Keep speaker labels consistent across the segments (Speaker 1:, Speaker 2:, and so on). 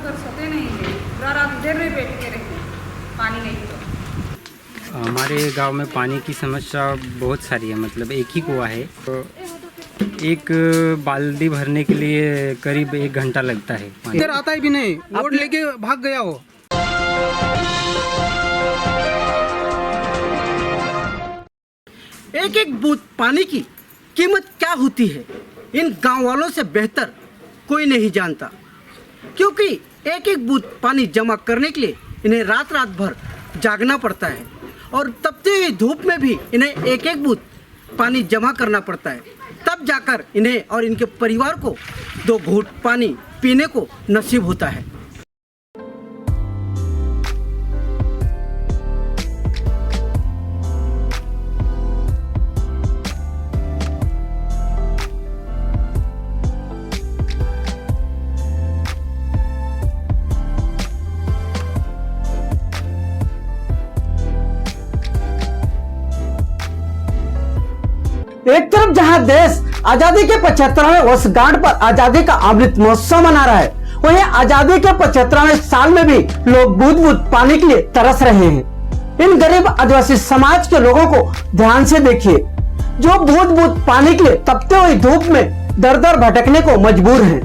Speaker 1: कर सोते नहीं है, पूरा रात इधर में बैठ के रहते, पानी नहीं तो।
Speaker 2: हमारे गांव में पानी की समस्या बहुत सारी है, मतलब एक ही कुआं है तो एक बाल्टी भरने के लिए करीब 1 घंटा लगता है।
Speaker 3: इधर आता ही भी नहीं, वोट लेके भाग गया हो। एक एक बूंद पानी की कीमत क्या होती है, इन गांव वालों से बेहतर कोई नहीं जानता, क्योंकि एक एक बूंद पानी जमा करने के लिए इन्हें रात रात भर जागना पड़ता है और तपती हुई धूप में भी इन्हें एक एक बूंद पानी जमा करना पड़ता है, तब जाकर इन्हें और इनके परिवार को 2 घूंट पानी पीने को नसीब होता है। एक तरफ जहां देश आजादी के 75वें वर्षगांठ पर आजादी का अमृत महोत्सव मना रहा है, वहीं आजादी के 75वें साल में भी लोग बूंद बूंद पानी के लिए तरस रहे हैं। इन गरीब आदिवासी समाज के लोगों को ध्यान से देखिए, जो बूंद बूंद पानी के लिए तपते हुए धूप में दर दर भटकने को मजबूर हैं।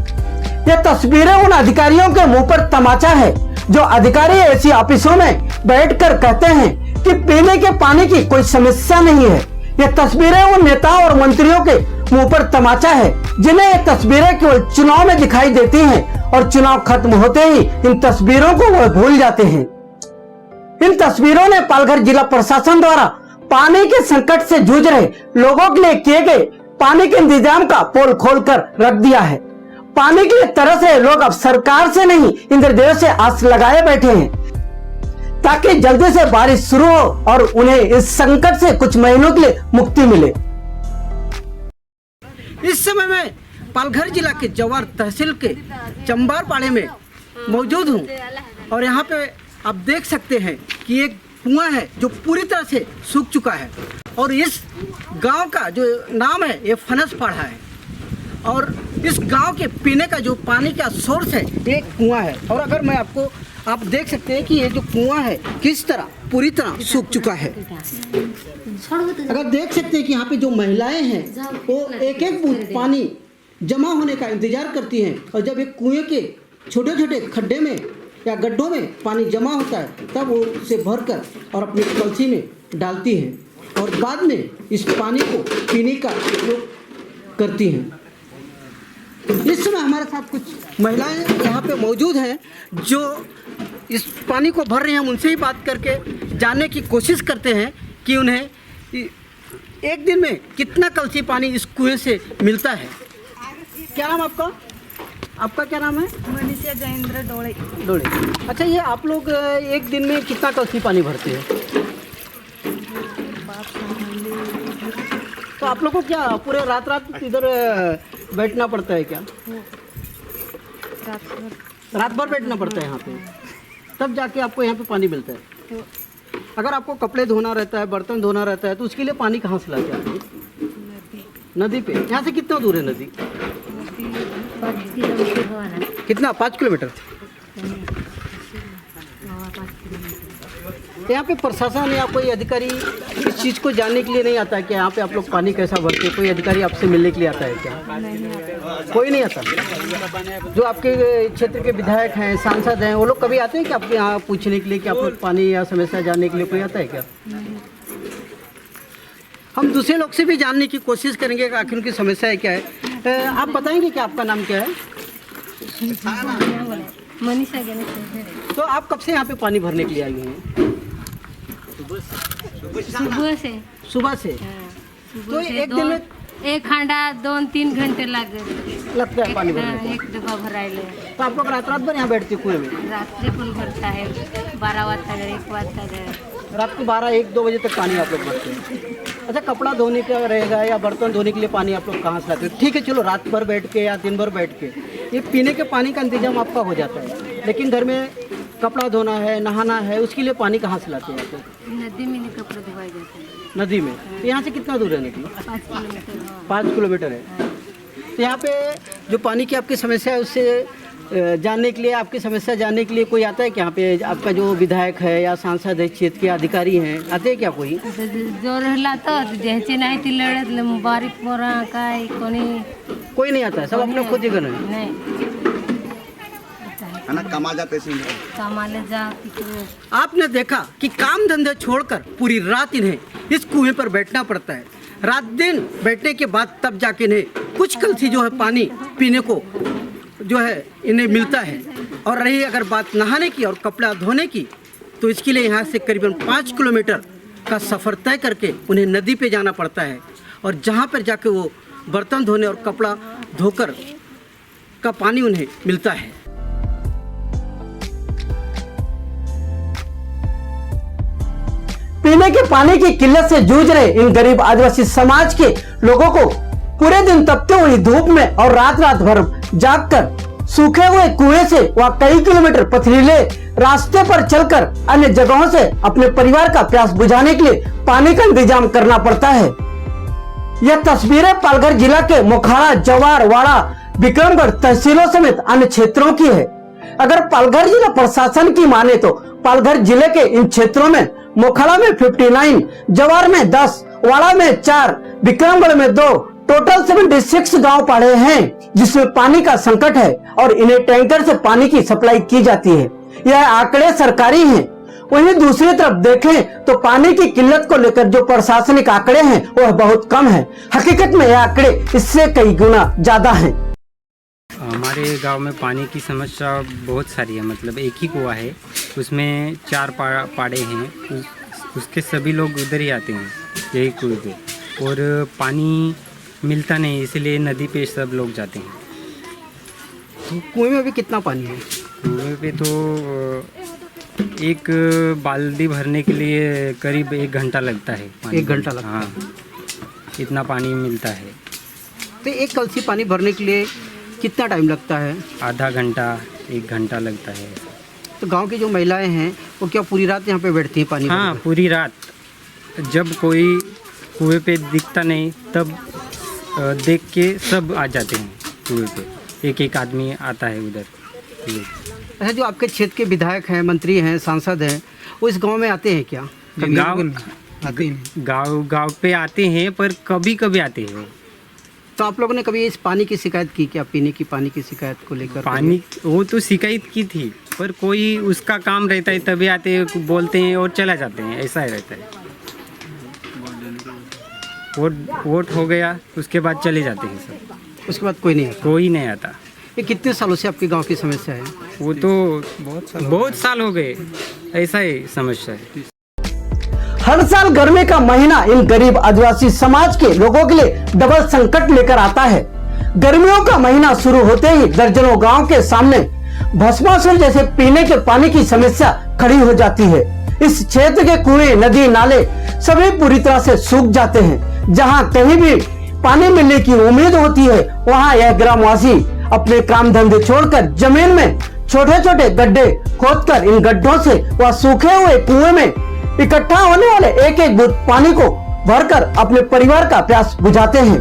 Speaker 3: ये तस्वीरें उन अधिकारियों के मुंह पर तमाचा है, जो अधिकारी ऐसी ऑफिसों में बैठकर कहते हैं कि पीने के पानी की कोई समस्या नहीं है। ये तस्वीरें उन नेताओं और मंत्रियों के मुंह पर तमाचा है, जिन्हें ये तस्वीरें केवल चुनाव में दिखाई देती हैं और चुनाव खत्म होते ही इन तस्वीरों को वह भूल जाते हैं। इन तस्वीरों ने पालघर जिला प्रशासन द्वारा पानी के संकट से जूझ रहे लोगों के लिए किए गए पानी के इंतजाम का पोल खोलकर रख दिया है। पानी के लिए तरस रहे लोग अब सरकार से नहीं, इंद्रदेव से आस लगाए बैठे हैं ताकि जल्दी से बारिश शुरू हो और उन्हें इस संकट से कुछ महीनों के लिए मुक्ति मिले। इस समय मैं पालघर जिला के जवार तहसील के चंबारपाड़े में मौजूद हूं और यहाँ पे आप देख सकते हैं कि एक कुआं है जो पूरी तरह से सूख चुका है और इस गांव का जो नाम है ये फनसपाड़ा है और इस गांव के पीने का जो पानी का सोर्स है एक कुआं है। और अगर मैं आप देख सकते हैं कि ये जो कुआं है किस तरह पूरी तरह सूख चुका है। अगर देख सकते हैं कि यहाँ पे जो महिलाएं हैं वो एक एक बूंद पानी जमा होने का इंतजार करती हैं और जब एक कुएं के छोटे छोटे खड्डे में या गड्ढों में पानी जमा होता है तब वो उसे भरकर और अपनी कलसी में डालती हैं और बाद में इस पानी को पीने का उपयोग करती हैं। इस समय हमारे साथ कुछ महिलाएं यहाँ पे मौजूद हैं जो इस पानी को भर रही हैं। हम उनसे ही बात करके जानने की कोशिश करते हैं कि उन्हें एक दिन में कितना कलसी पानी इस कुएं से मिलता है। क्या नाम आपका? आपका क्या नाम है?
Speaker 1: मनीषा जयेंद्र डोले।
Speaker 3: अच्छा, ये आप लोग एक दिन में कितना कलसी पानी भरते हैं? तो आप लोग को क्या पूरे रात इधर बैठना पड़ता है क्या? रात भर बैठना पड़ता है यहाँ पे, तब जाके आपको यहाँ पे पानी मिलता है। अगर आपको कपड़े धोना रहता है, बर्तन धोना रहता है तो उसके लिए पानी कहाँ से लाते हैं? नदी पे। यहाँ से कितना दूर है नदी?
Speaker 4: 5 किलोमीटर।
Speaker 3: कितना? 5 किलोमीटर। यहाँ पे प्रशासन या कोई अधिकारी इस चीज़ को जानने के लिए नहीं आता है कि यहाँ पे आप लोग पानी कैसा भरते? कोई अधिकारी आपसे मिलने के लिए आता है क्या? कोई नहीं आता। जो आपके क्षेत्र के विधायक हैं, सांसद हैं, वो लोग कभी आते हैं कि आपके यहाँ पूछने के लिए कि आप लोग पानी या समस्या जानने के लिए कोई आता है क्या? हम दूसरे लोग से भी जानने की कोशिश करेंगे कि आखिर उनकी समस्या है क्या है। आप बताएंगे कि आपका नाम क्या है?
Speaker 4: मनीषा गणेश।
Speaker 3: तो आप कब से यहाँ पे पानी भरने के लिए आई हैं? सुबह से। तो एक दिन में
Speaker 4: 1 घंटा 2-3 घंटे
Speaker 3: लगता है पानी भरने को।
Speaker 4: एक डब्बा भराइले।
Speaker 3: तो आप लोग रात भर यहाँ बैठते कुएं में?
Speaker 4: रात्रि पण भरता है 12 वाजता 1 वाजता
Speaker 3: रात को 12-1-2 बजे तक पानी आप लोग भरते हैं। अच्छा, कपड़ा धोने का रहेगा या बर्तन धोने के लिए पानी आप लोग कहाँ से लाते हो? ठीक है, चलो रात भर बैठ के या दिन भर बैठ के ये पीने के पानी का इंतजाम आपका हो जाता है, लेकिन घर में कपड़ा धोना है, नहाना है, उसके लिए पानी कहाँ से लाते हैं आप लोग?
Speaker 4: नदी में कपड़े धोवाए जाते हैं।
Speaker 3: नदी में। तो यहाँ से कितना दूर है नदी?
Speaker 4: 5 किलोमीटर।
Speaker 3: 5 किलोमीटर है। तो यहाँ पे जो पानी की आपकी समस्या है उससे जानने के लिए, आपकी समस्या जानने के लिए कोई आता है कि यहाँ पे आपका जो विधायक है या सांसद है, क्षेत्र के अधिकारी हैं, आते हैं क्या कोई?
Speaker 4: जो रहला तो जैसे नहीं थी लड़त बारिक पोरा काय
Speaker 3: कोई नहीं आता है, सब अपने खुद ही कर रहे हैं।
Speaker 4: नहीं
Speaker 5: है ना, कमा जाते हैं।
Speaker 4: कमाले जा।
Speaker 3: आपने देखा कि काम धंधे छोड़कर पूरी रात इन्हें इस कुएं पर बैठना पड़ता है। रात दिन बैठने के बाद तब जाके इन्हें कुछ कलसी जो है पानी पीने को जो है इन्हें मिलता है। और रही अगर बात नहाने की और कपड़ा धोने की, तो इसके लिए यहाँ से करीबन 5 किलोमीटर का सफ़र तय करके उन्हें नदी पे जाना पड़ता है, और जहाँ पर जाके वो बर्तन धोने और कपड़ा धोकर का पानी उन्हें मिलता है। पीने के पानी की किल्लत से जूझ रहे इन गरीब आदिवासी समाज के लोगों को पूरे दिन तपते हुई धूप में और रात रात भर जागकर सूखे हुए कुएं से व कई किलोमीटर पथरीले रास्ते पर चलकर अन्य जगहों से अपने परिवार का प्यास बुझाने के लिए पानी का इंतजाम करना पड़ता है। यह तस्वीरें पालघर जिला के मोखाड़ा, जवार, वाड़ा, विक्रमगढ़ तहसीलों समेत अन्य क्षेत्रों की है। अगर पालघर जिला प्रशासन की माने तो पालघर जिले के इन क्षेत्रों में मोखाड़ा में 59, जवार में 10, वाड़ा में 4, विक्रमगढ़ में 2, टोटल 76 गांव पड़े हैं जिसमें पानी का संकट है और इन्हें टैंकर से पानी की सप्लाई की जाती है। यह आंकड़े सरकारी हैं। वहीं दूसरी तरफ देखें तो पानी की किल्लत को लेकर जो प्रशासनिक आंकड़े हैं वह बहुत कम है। हकीकत में यह आंकड़े इससे कई गुना ज्यादा हैं।
Speaker 2: हमारे गांव में पानी की समस्या बहुत सारी है। मतलब एक ही कुआं है, उसमें 4 पाड़े हैं, उसके सभी लोग उधर ही आते हैं यही कुएं पे, और पानी मिलता नहीं, इसलिए नदी पे सब लोग जाते हैं।
Speaker 3: कुएं में भी कितना पानी है?
Speaker 2: कुएं पे तो एक बाल्टी भरने के लिए करीब 1 घंटा लगता है।
Speaker 3: 1 घंटा लगता है?
Speaker 2: हाँ, इतना पानी मिलता है।
Speaker 3: तो एक कलसी पानी भरने के लिए कितना टाइम लगता है?
Speaker 2: आधा घंटा 1 घंटा लगता है।
Speaker 3: तो गांव की जो महिलाएं हैं वो क्या पूरी रात यहाँ पे बैठती हैं पानी?
Speaker 2: हाँ, पूरी रात। जब कोई कुएं पे दिखता नहीं तब देख के सब आ जाते हैं कुएं पे। एक आदमी आता है उधर।
Speaker 3: अच्छा, जो आपके क्षेत्र के विधायक हैं, मंत्री हैं, सांसद हैं, वो इस गांव में आते हैं क्या?
Speaker 2: गाँव पे आते हैं, पर कभी कभी आते हैं।
Speaker 3: तो आप लोगों ने कभी इस पानी की शिकायत की क्या? पीने की पानी की शिकायत को लेकर?
Speaker 2: पानी वो तो शिकायत की थी, पर कोई उसका काम रहता है तभी आते हैं, बोलते हैं और चला जाते हैं, ऐसा ही रहता है। वोट हो गया उसके बाद चले जाते हैं सब।
Speaker 3: उसके बाद कोई नहीं आता?
Speaker 2: कोई नहीं आता।
Speaker 3: ये कितने सालों से आपके गांव की समस्या है?
Speaker 2: वो तो बहुत साल हो गए, ऐसा ही समस्या है।
Speaker 3: हर साल गर्मी का महीना इन गरीब आदिवासी समाज के लोगों के लिए डबल संकट लेकर आता है। गर्मियों का महीना शुरू होते ही दर्जनों गांव के सामने भस्मासुर जैसे पीने के पानी की समस्या खड़ी हो जाती है। इस क्षेत्र के कुएं, नदी, नाले सभी पूरी तरह से सूख जाते हैं। जहां कहीं भी पानी मिलने की उम्मीद होती है, वहां यह ग्रामवासी अपने काम धंधे छोड़कर जमीन में छोटे छोटे गड्ढे खोदकर इन गड्ढों से वह सूखे हुए कुएं में इकट्ठा होने वाले एक एक बूंद पानी को भरकर अपने परिवार का प्यास बुझाते हैं।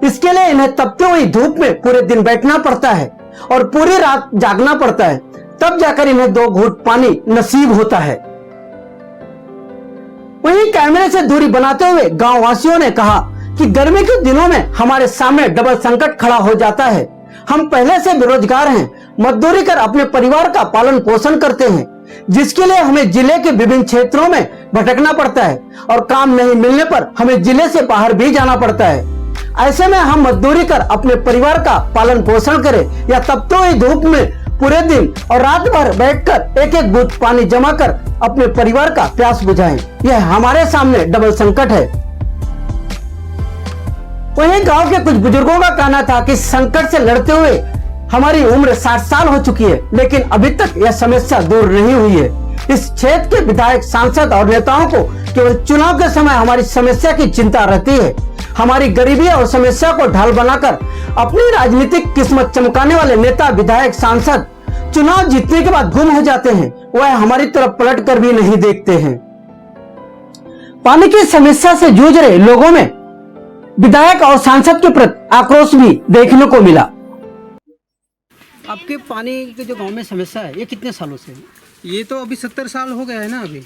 Speaker 3: इसके लिए इन्हें तपती हुई धूप में पूरे दिन बैठना पड़ता है और पूरी रात जागना पड़ता है, तब जाकर इन्हें 2 घूंट पानी नसीब होता है। वहीं कैमरे से दूरी बनाते हुए गांव वासियों ने कहा कि गर्मी के दिनों में हमारे सामने डबल संकट खड़ा हो जाता है। हम पहले से बेरोजगार हैं, मजदूरी कर अपने परिवार का पालन पोषण करते हैं, जिसके लिए हमें जिले के विभिन्न क्षेत्रों में भटकना पड़ता है और काम नहीं मिलने पर हमें जिले से बाहर भी जाना पड़ता है। ऐसे में हम मजदूरी कर अपने परिवार का पालन पोषण करें या तपती हुई धूप में पूरे दिन और रात भर बैठकर एक एक बूंद पानी जमा कर अपने परिवार का प्यास बुझाएं। यह हमारे सामने डबल संकट है। वहीं गांव के कुछ बुजुर्गों का कहना था कि संकट से लड़ते हुए हमारी उम्र 60 साल हो चुकी है, लेकिन अभी तक यह समस्या दूर नहीं हुई है। इस क्षेत्र के विधायक, सांसद और नेताओं को केवल चुनाव के समय हमारी समस्या की चिंता रहती है। हमारी गरीबी और समस्या को ढाल बनाकर अपनी राजनीतिक किस्मत चमकाने वाले नेता, विधायक, सांसद चुनाव जीतने के बाद गुम हो जाते हैं। वह हमारी तरफ पलट कर भी नहीं देखते हैं। पानी की समस्या से जूझ रहे लोगों में विधायक और सांसद के प्रति आक्रोश भी देखने को मिला। आपके पानी की जो गांव में समस्या है ये कितने सालों से है?
Speaker 6: ये तो अभी 70 साल हो गया है ना अभी,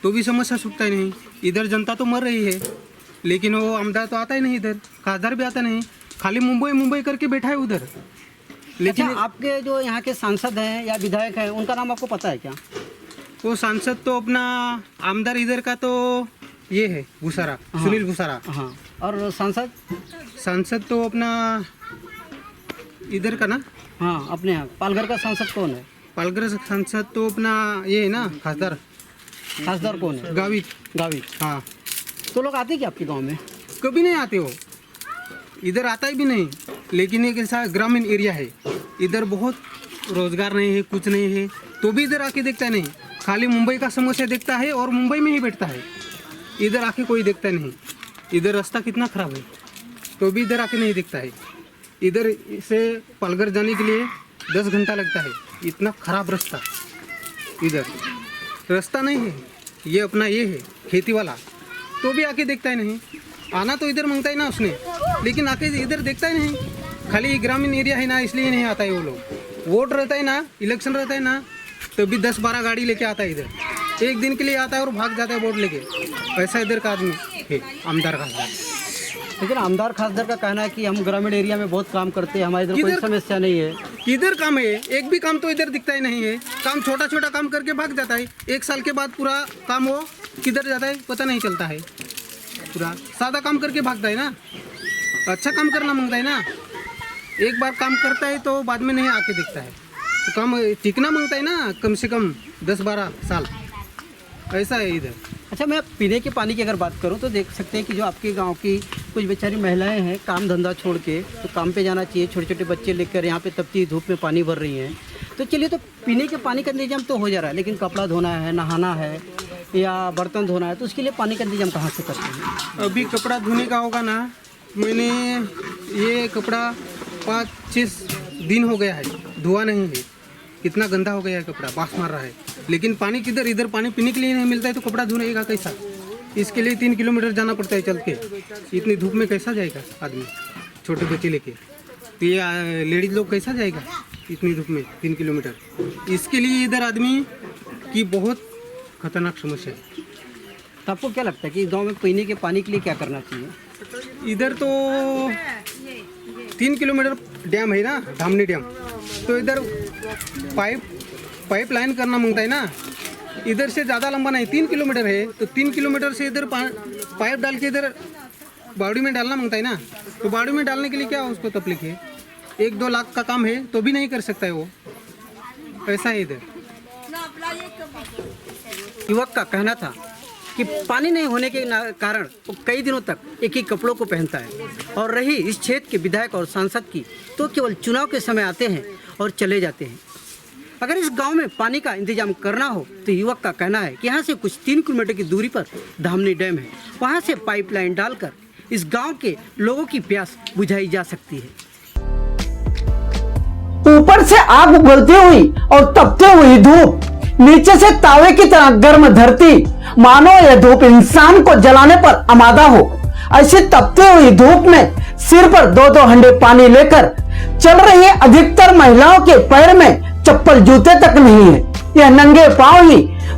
Speaker 6: तो भी समस्या छूटता ही नहीं। इधर जनता तो मर रही है, लेकिन वो आमदार तो आता ही नहीं, इधर खासदार भी आता नहीं, खाली मुंबई मुंबई करके बैठा है उधर। लेकिन
Speaker 3: अच्छा, आपके जो यहाँ के सांसद हैं या विधायक हैं उनका नाम आपको पता है क्या?
Speaker 6: वो सांसद तो अपना आमदार इधर का तो ये है भूसारा, सुनील भूसारा।
Speaker 3: हाँ, और सांसद?
Speaker 6: सांसद तो अपना इधर का ना,
Speaker 3: हाँ, अपने यहाँ पालघर का सांसद कौन है?
Speaker 6: पालघर सांसद तो अपना ये है ना खासदार,
Speaker 3: खासदार कौन है?
Speaker 6: गावित।
Speaker 3: गावित।
Speaker 6: हाँ,
Speaker 3: तो लोग आते क्या आपके गांव में?
Speaker 6: कभी नहीं आते हो, इधर आता ही भी नहीं। लेकिन एक ऐसा ग्रामीण एरिया है, इधर बहुत रोजगार नहीं है, कुछ नहीं है, तो भी इधर आके देखता नहीं, खाली मुंबई का समस्या देखता है और मुंबई में ही बैठता है, इधर आके कोई देखता नहीं। इधर रास्ता कितना खराब है, तो भी इधर आके नहीं देखता है। इधर से पालघर जाने के लिए 10 घंटा लगता है, इतना खराब रास्ता। इधर रास्ता नहीं है, ये अपना ये है खेती वाला, तो भी आके देखता ही नहीं। आना तो इधर मांगता ही ना उसने, लेकिन आके इधर देखता ही नहीं। खाली ग्रामीण एरिया है ना, इसलिए नहीं आता है वो लोग। वोट रहता है ना, इलेक्शन रहता है ना, तो भी 10-12 गाड़ी लेके आता है इधर, एक दिन के लिए आता है और भाग जाता है वोट लेके। ऐसा इधर का आदमी है आमदार खासदार।
Speaker 3: लेकिन आमदार खासदार का कहना है कि हम ग्रामीण एरिया में बहुत काम करते हैं, हमारे इधर कोई
Speaker 6: किधर-
Speaker 3: समस्या नहीं है।
Speaker 6: किधर काम है? एक भी काम तो इधर दिखता ही नहीं है। काम छोटा छोटा काम करके भाग जाता है, 1 साल के बाद पूरा काम वो किधर जाता है पता नहीं चलता है। पूरा सादा काम करके भागता है ना, अच्छा काम करना मांगता है ना। एक बार काम करता है तो बाद में नहीं आके दिखता है, तो काम टिकना मांगता है ना, कम से कम 10-12 साल। ऐसा है इधर।
Speaker 3: अच्छा, मैं पीने के पानी की अगर बात करूं तो देख सकते हैं कि जो आपके गांव की कुछ बेचारी महिलाएं हैं, काम धंधा छोड़ के तो काम पे जाना चाहिए, छोटे छोटे बच्चे लेकर यहाँ पे तपती धूप में पानी भर रही हैं। तो चलिए, तो पीने के पानी का इंतजाम तो हो जा रहा है, लेकिन कपड़ा धोना है, नहाना है या बर्तन धोना है, तो उसके लिए पानी का इंतजाम कहाँ से करते हैं?
Speaker 6: अभी कपड़ा धोने का होगा ना, मैंने ये कपड़ा 5-6 दिन हो गया है, धोआ नहीं है, कितना गंदा हो गया है कपड़ा, बास मार रहा है। लेकिन पानी किधर, इधर पानी पीने के लिए नहीं मिलता है, तो कपड़ा धोनेगा कैसा? इसके लिए 3 किलोमीटर जाना पड़ता है चल के, इतनी धूप में कैसा जाएगा आदमी, छोटे बच्चे लेके। तो ये लेडीज लोग कैसा जाएगा इतनी धूप में 3 किलोमीटर? इसके लिए इधर आदमी की बहुत खतरनाक समस्या है।
Speaker 3: तो आपको क्या लगता है कि गाँव में पीने के पानी के लिए क्या करना चाहिए?
Speaker 6: इधर तो 3 किलोमीटर डैम है ना, धामनी डैम, तो इधर पाइप लाइन करना मांगता है ना। इधर से ज़्यादा लंबा नहीं, 3 किलोमीटर है, तो 3 किलोमीटर से इधर पाइप डाल के इधर बावड़ी में डालना मांगता है ना। तो बावड़ी में डालने के लिए क्या उसको तकलीफ है? 1-2 लाख का काम है तो भी नहीं कर सकता है वो, ऐसा है इधर।
Speaker 3: युवक का कहना था कि पानी नहीं होने के कारण वो कई दिनों तक एक ही कपड़ों को पहनता है। और रही इस क्षेत्र के विधायक और सांसद की, तो केवल चुनाव के समय आते हैं और चले जाते हैं। अगर इस गांव में पानी का इंतजाम करना हो तो युवक का कहना है कि यहाँ से कुछ 3 किलोमीटर की दूरी पर धामनी डैम है, वहाँ से पाइपलाइन डालकर इस गांव के लोगों की प्यास बुझाई जा सकती है। ऊपर से आग उगलती हुई और तपती हुई धूप, नीचे से तावे की तरह गर्म धरती, मानो यह धूप इंसान को जलाने पर आमादा हो। ऐसी तपती हुई धूप में सिर पर 2-2 हंडे पानी लेकर चल रही अधिकतर महिलाओं के पैर में चप्पल जूते तक नहीं है। यह नंगे पांव ही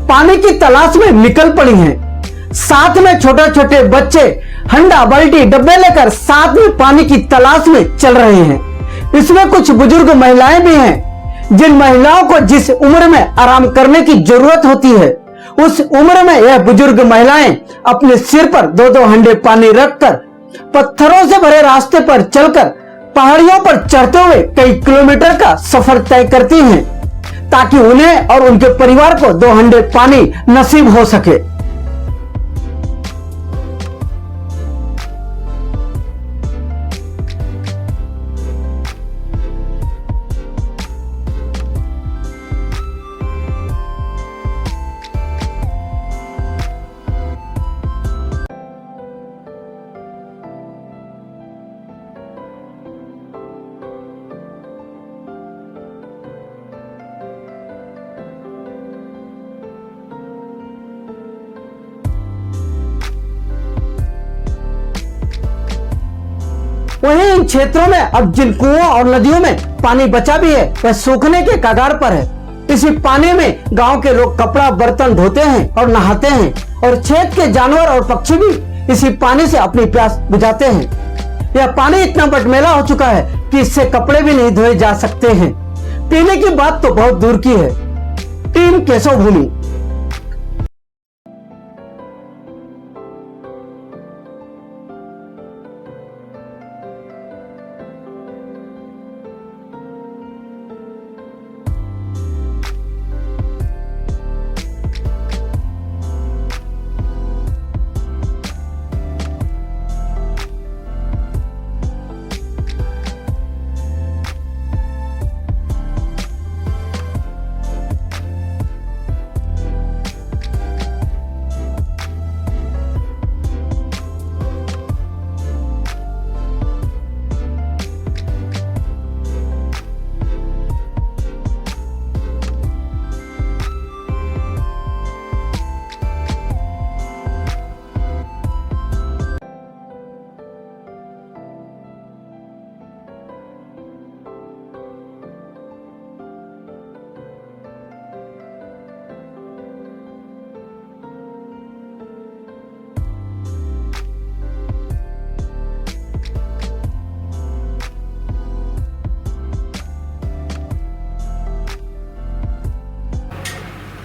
Speaker 3: पानी की तलाश में निकल पड़ी हैं। साथ में छोटे छोटे बच्चे हंडा बाल्टी डब्बे लेकर साथ में पानी की तलाश में चल रहे हैं। इसमें कुछ बुजुर्ग महिलाएं भी हैं, जिन महिलाओं को जिस उम्र में आराम करने की जरूरत होती है, उस उम्र में यह बुजुर्ग महिलाएं अपने सिर पर 2-2 हंडे पानी रखकर पत्थरों से भरे रास्ते पर चलकर पहाड़ियों पर चढ़ते हुए कई किलोमीटर का सफर तय करती हैं, ताकि उन्हें और उनके परिवार को 2 हंडे पानी नसीब हो सके। वहीं इन क्षेत्रों में अब जिन कुओं और नदियों में पानी बचा भी है वह सूखने के कगार पर है। इसी पानी में गांव के लोग कपड़ा बर्तन धोते हैं और नहाते हैं और क्षेत्र के जानवर और पक्षी भी इसी पानी से अपनी प्यास बुझाते हैं। यह पानी इतना बटमेला हो चुका है कि इससे कपड़े भी नहीं धोए जा सकते हैं। पीने की बात तो बहुत दूर की है। टीम केशव भूमि।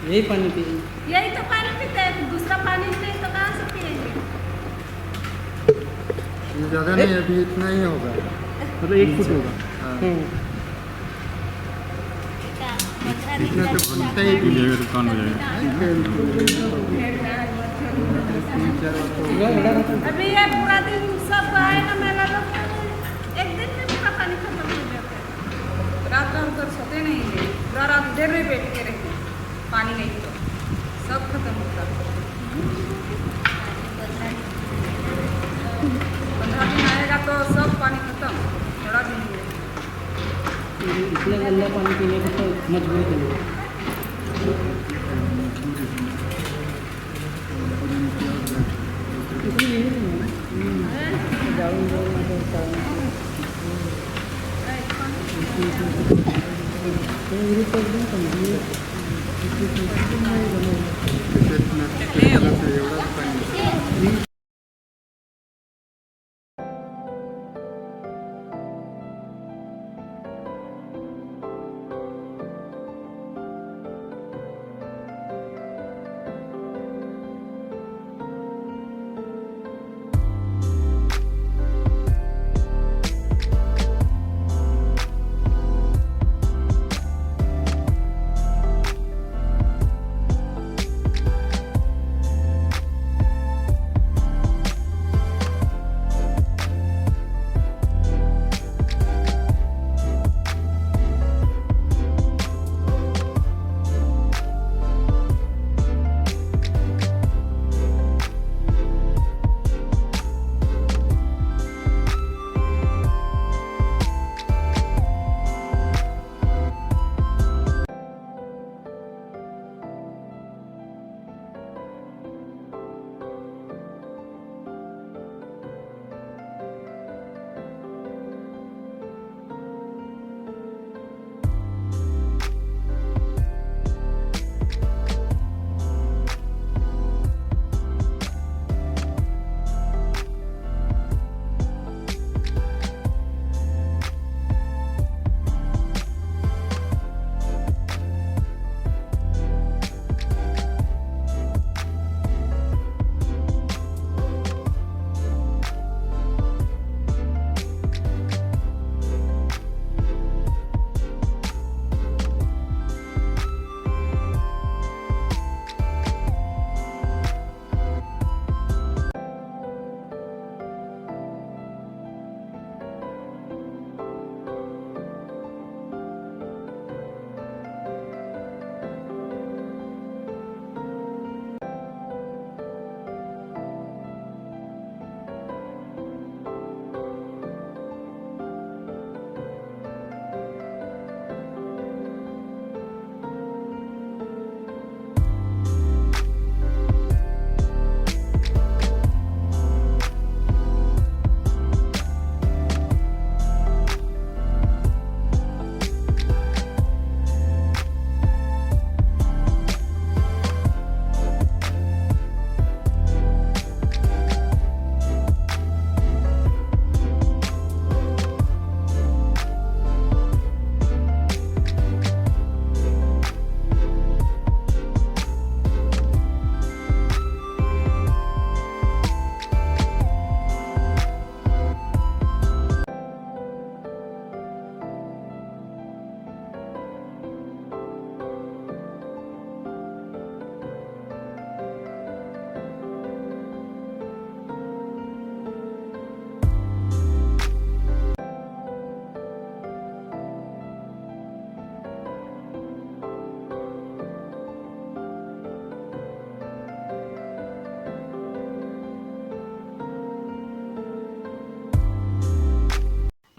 Speaker 6: यही पानी पिए।
Speaker 1: यही तो पानी पीते हैं, दूसरा पानी नहीं तो कहाँ से पिएंगे।
Speaker 7: ये ज़्यादा नहीं, अभी इतना ही होगा,
Speaker 6: मतलब 1 फुट होगा।
Speaker 7: इतना तो बनता ही पी लेगा, दुकान हो जाएगा।
Speaker 1: अभी ये पूरा दिन सब आएगा मेला लोग, एक दिन में पूरा पानी खत्म हो जाता है। रात रात भर सोते नहीं है, पूरा रात देर में बैठ के रहते, पानी नहीं तो सब खत्म होता है। 15 दिन आएगा तो सब पानी खत्म, थोड़ा दिन में।
Speaker 6: इतना गंदा पानी पीने की तो मजबूरी है।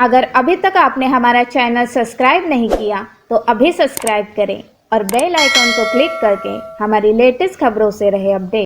Speaker 8: अगर अभी तक आपने हमारा चैनल सब्सक्राइब नहीं किया तो अभी सब्सक्राइब करें और बेल आइकॉन को क्लिक करके हमारी लेटेस्ट खबरों से रहे अपडेट।